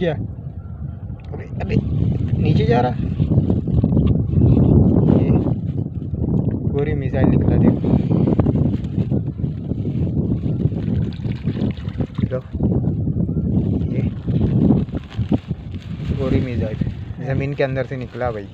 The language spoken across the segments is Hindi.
क्या? अबे अबे नीचे जा रहा। ये गोरी मिसाइल निकला देखो। ये गोरी मिसाइल ज़मीन के अंदर से निकला भाई।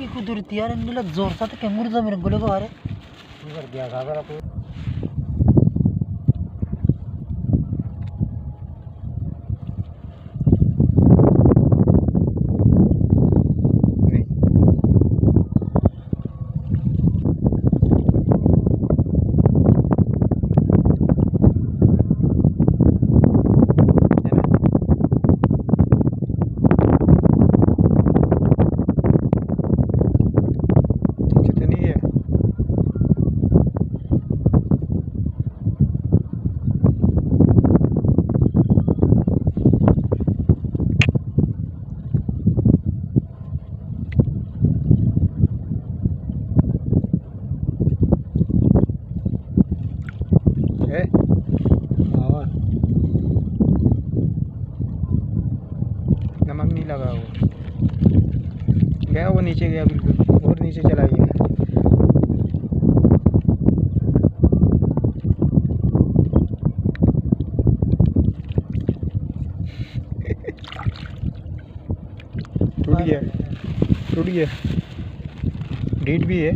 कुदरती यार इनला जोरसात केंगूर जमीन गोले को अरे कर दिया सागर आपको नमक नहीं लगा वो गया, वो नीचे गया, बिल्कुल और नीचे चला गया। टूट गया, टूट गया, डीट भी है।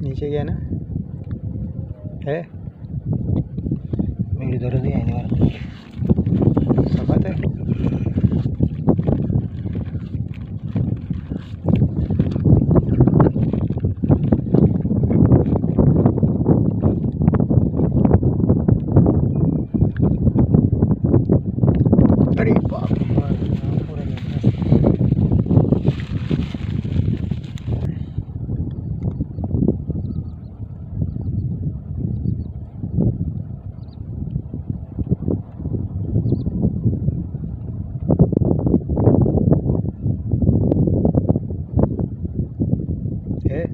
नीचे गया ना है, मेरी दर्द ही आने वाला समझ है। अरे बाप है।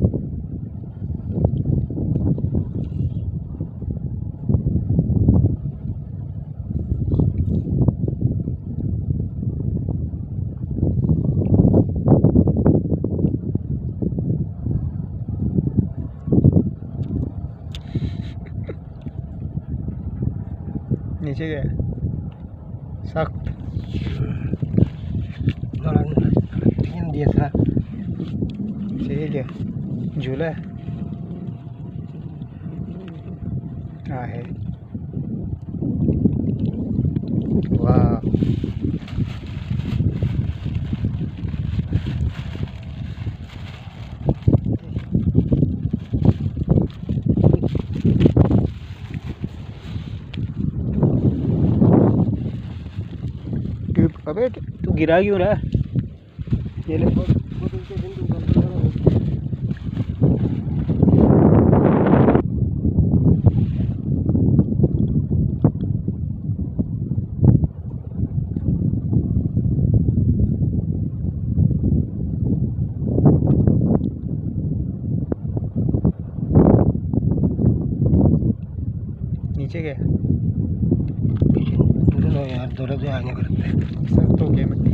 नीचे गया सख्त दिया था ठीक है, झूला है। हाँ है, वाह अबे तू गिरा क्यों रहा? ये ले नीचे गया। यार दौलत से आगे करते सब तो गया मिट्टी।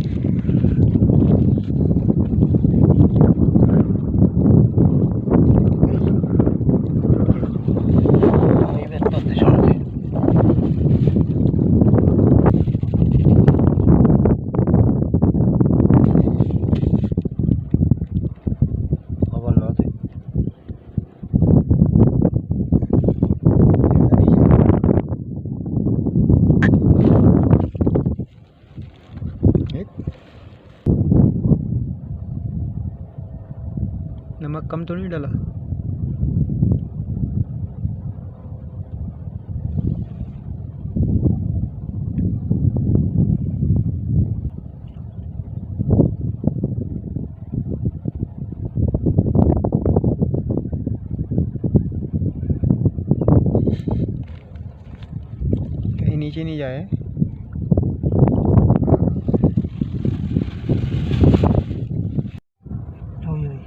Right? नमक कम तो नहीं डाला? कहीं नीचे नहीं जाए। ओए ओए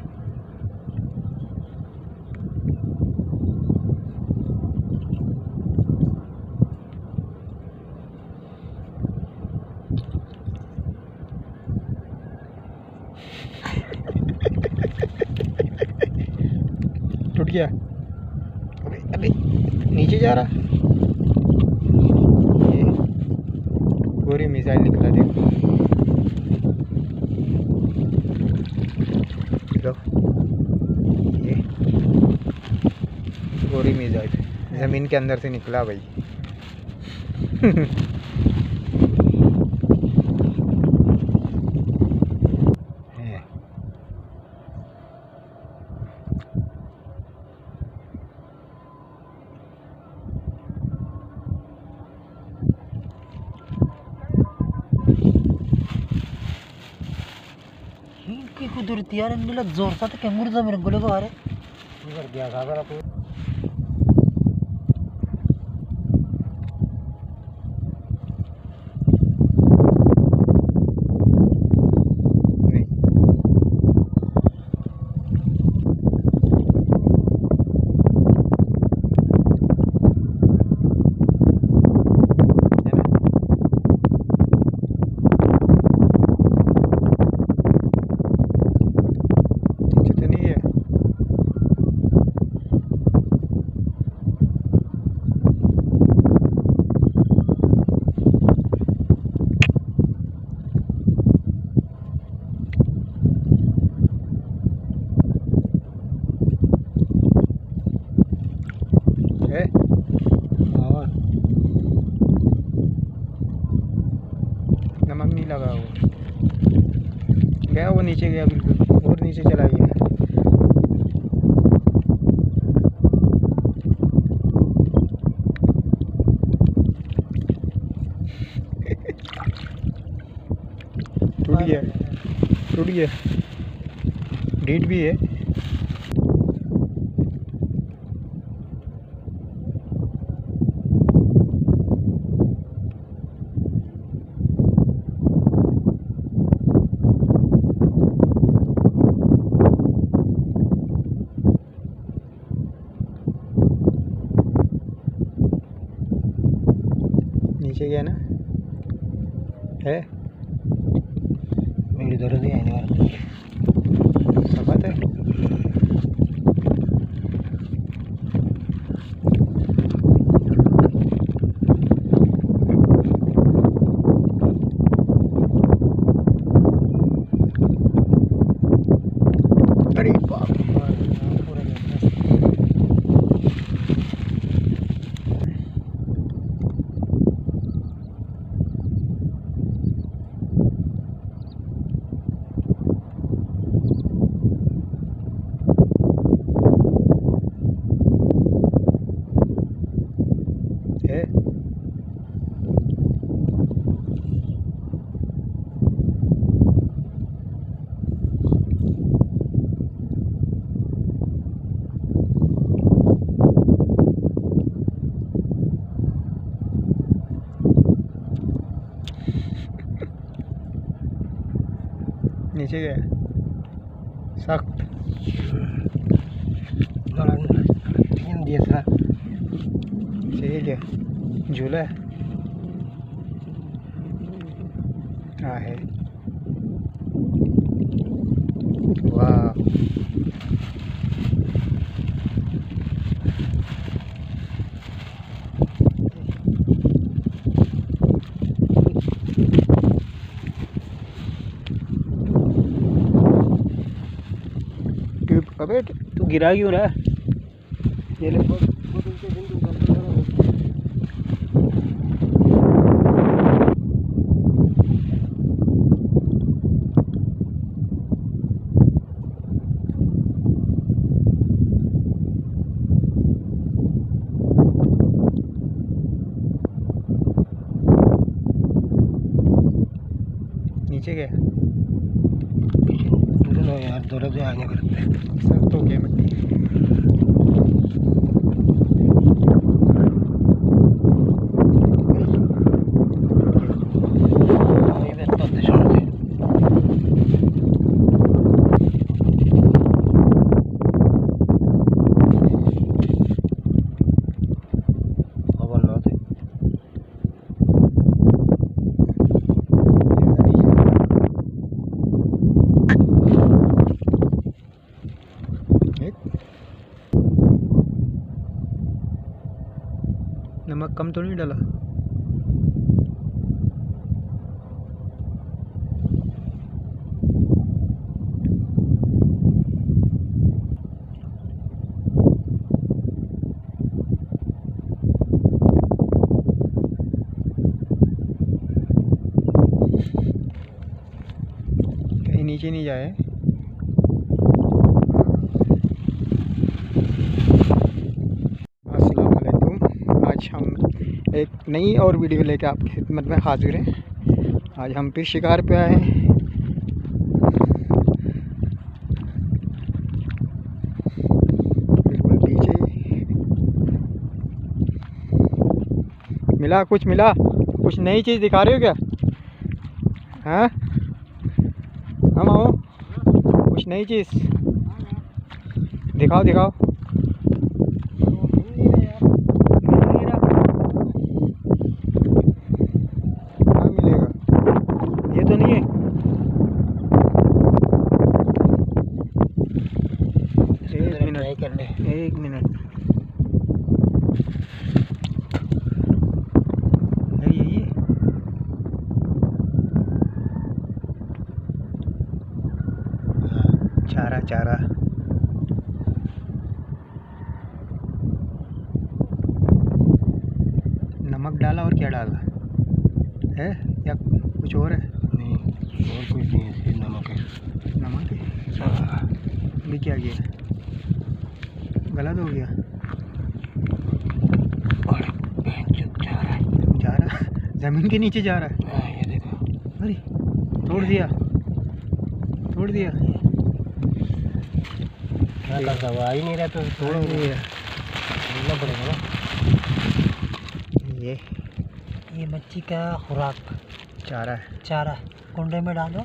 टूट गया। अबे अबे नीचे जा रहा। ये गोरी मिसाइल निकला देखो। ये गोरी मिसाइल जमीन के अंदर से निकला भाई। ही कुदरती यार इनला जोरसात केंगुरू जमीन गोले को अरे उधर गया सागर आप नहीं है ना? नीचे तो नहीं है। है और नमक नहीं लगा वो। गया वो नीचे गया बिल्कुल और नीचे चला गया। टूट गया टूट गया। डीट भी है। नीचे गया ना है। मेरी दर्द ही आने वाला सब बात है। अरे बाप पूरा है। नीचे गया सख्त तीन दिया था ठीक है। झूला है। हाँ है। वाह अबे तू गिरा क्यों रहा है? ये ले नीचे गया यार दौड़े जो आगे करते हैं सब तो गया मिट्टी नमक कम तो नहीं डाला कहीं नीचे नहीं जाए आज हम एक नई और वीडियो लेकर आपकी खिदमत में हाजिर हैं। आज हम फिर शिकार पे आए हैं। बिल्कुल पीछे मिला कुछ नई चीज़ दिखा रहे हो क्या? हाँ हम आओ कुछ नई चीज़ दिखाओ तो नहीं है एक मिनट यही चारा नमक डाला और क्या डाला है या कुछ और है? नहीं और कुछ नहीं है, नमक है। ये क्या किया? गलत हो गया। जा रहा जमीन के नीचे जा रहा है। ये देखो अरे तोड़ दिया क्या करता हुआ आ ही नहीं रहा तो तोड़ दिया बोलना पड़ेगा ना। ये मच्छी का खुराक चारा कुंडे में डालो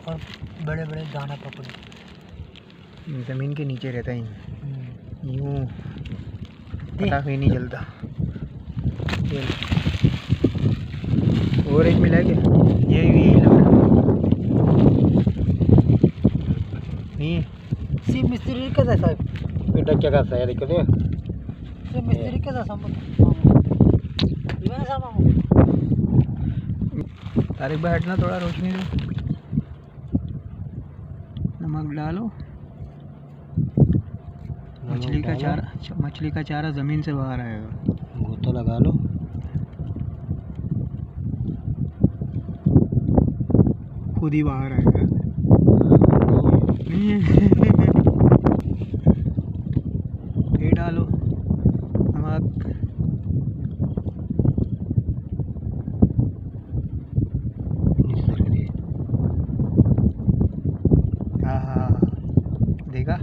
और बड़े बड़े दाना पकड़ो। ज़मीन के नीचे रहता है यूँ पता ही नहीं चलता। और एक मिला क्या? यही लग रहा नहीं सी मिस्त्री का जैसा बेटा क्या करता है देखो सी मिस्त्री का जैसा तारिक भाई हटना थोड़ा रोशनी दो। नमक डालो। मछली का चारा ज़मीन से बाहर आएगा। गोता लगा लो। खुद ही बाहर आएगा। फिर डालो नमक। हाँ देखा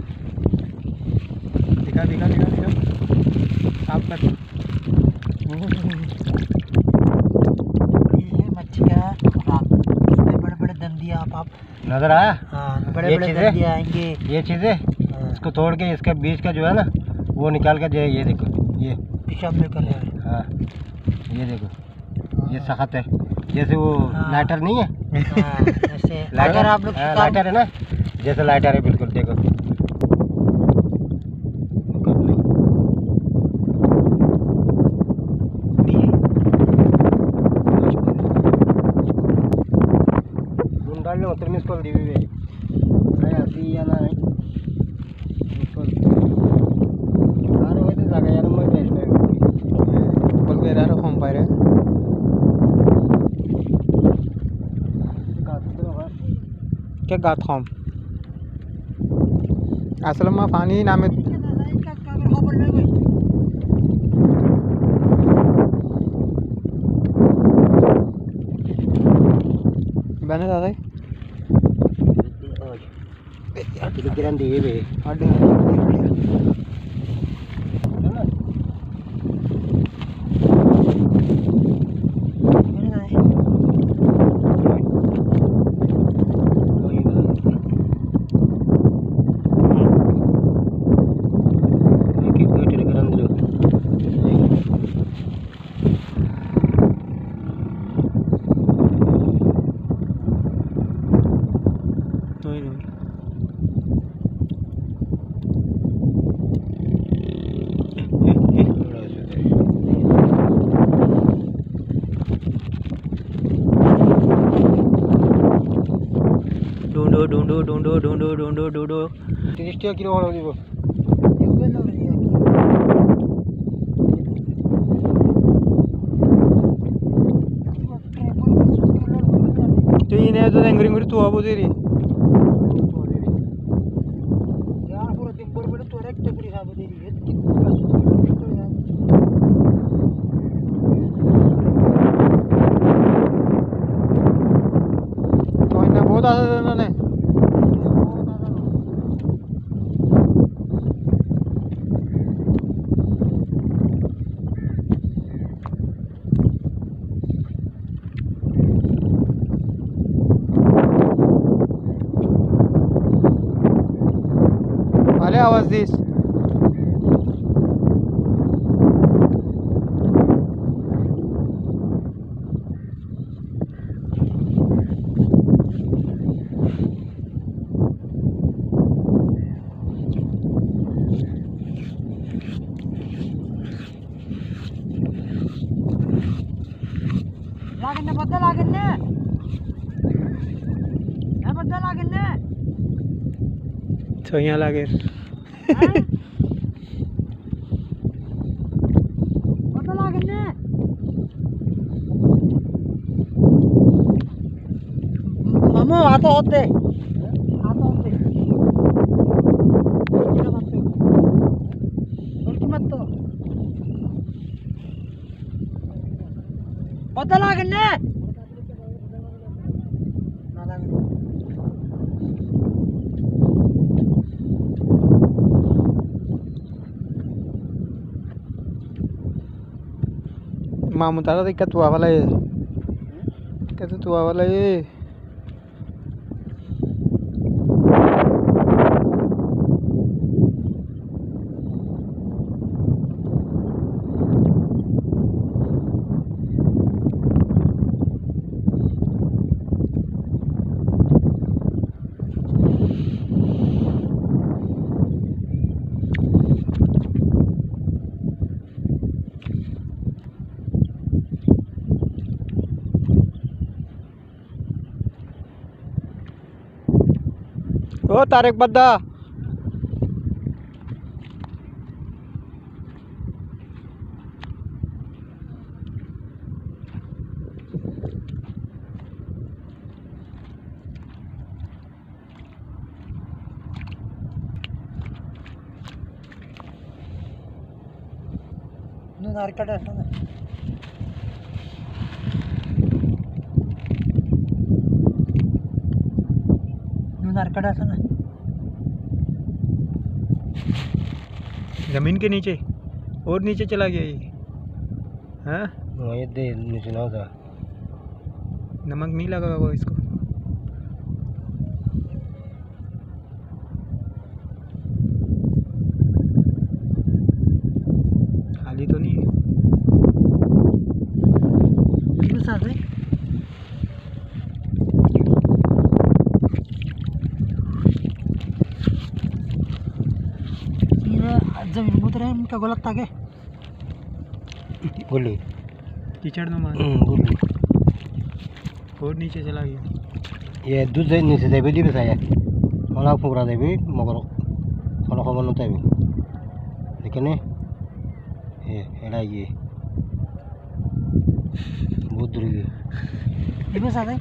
आप कर ये मच्छी का इसमें बड़े बड़े दंदिया आप नजर आया। हाँ बड़े बड़े दंदिया आएंगे ये चीज़ें। इसको तोड़ के इसका बीज का जो है ना वो निकाल कर ये देखो ये पेशाब निकल है। हाँ ये देखो ये सख्त है जैसे वो लाइटर नहीं है। जैसे लाइटर आप लोग लाइटर है ना जैसे लाइटर है बिल्कुल देखो। डालने उतर में इसको दी हुई है ऐसी या ना इसको आ रहे थे जागा यार मैं बेच रहा हूं बोल के रहा हम पाए क्या गात हम असल में पानी नाम बने दादा Pikiran di ini. Ada. ढूंढो 30 किलो और होगी वो। तो ये नहीं तो एंग्री तू आबो दे रही यार पूरा दिन भर बड़े तो रेक्ट पूरी साब दे रही है। तो इन्हें बहुत आशा देना ने आवाज दिस लागने बद्दल लागने है बद्दल लागने तो यहाँ लागे बद्दल लागने मामू आता होते मत तो बद्दल लागने मामू तारा दिक्कत हुआ वाला है कहते तू वाला ये ओ तारक बद्दा नारकट नारकट ऐसा ना जमीन के नीचे और नीचे चला गया ये हाँ ये दे नीचे ना होता नमक नहीं लगा वो इसको खाली तो नहीं है जमीन मुद रहे इनका गलत था के बोली कीचड़ न मार बोली और नीचे चला गया ये दूध से नीचे दे भी बताया और फुकरा दे भी मगर थोड़ा खबर नहीं था लेकिन ये एड़ा ये बहुत दूर है ये बस आ गए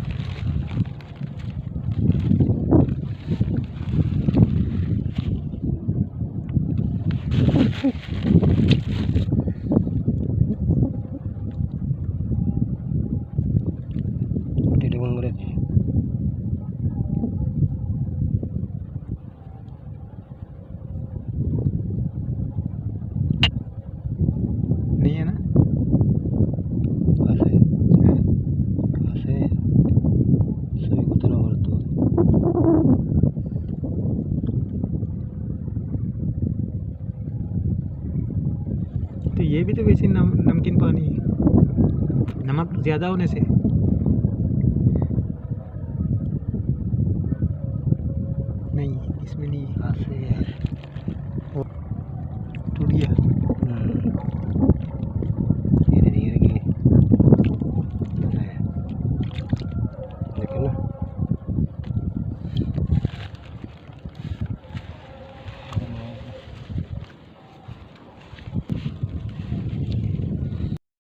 ये भी तो वैसे नमकीन पानी है, नमक ज़्यादा होने से। नहीं, इसमें नहीं है।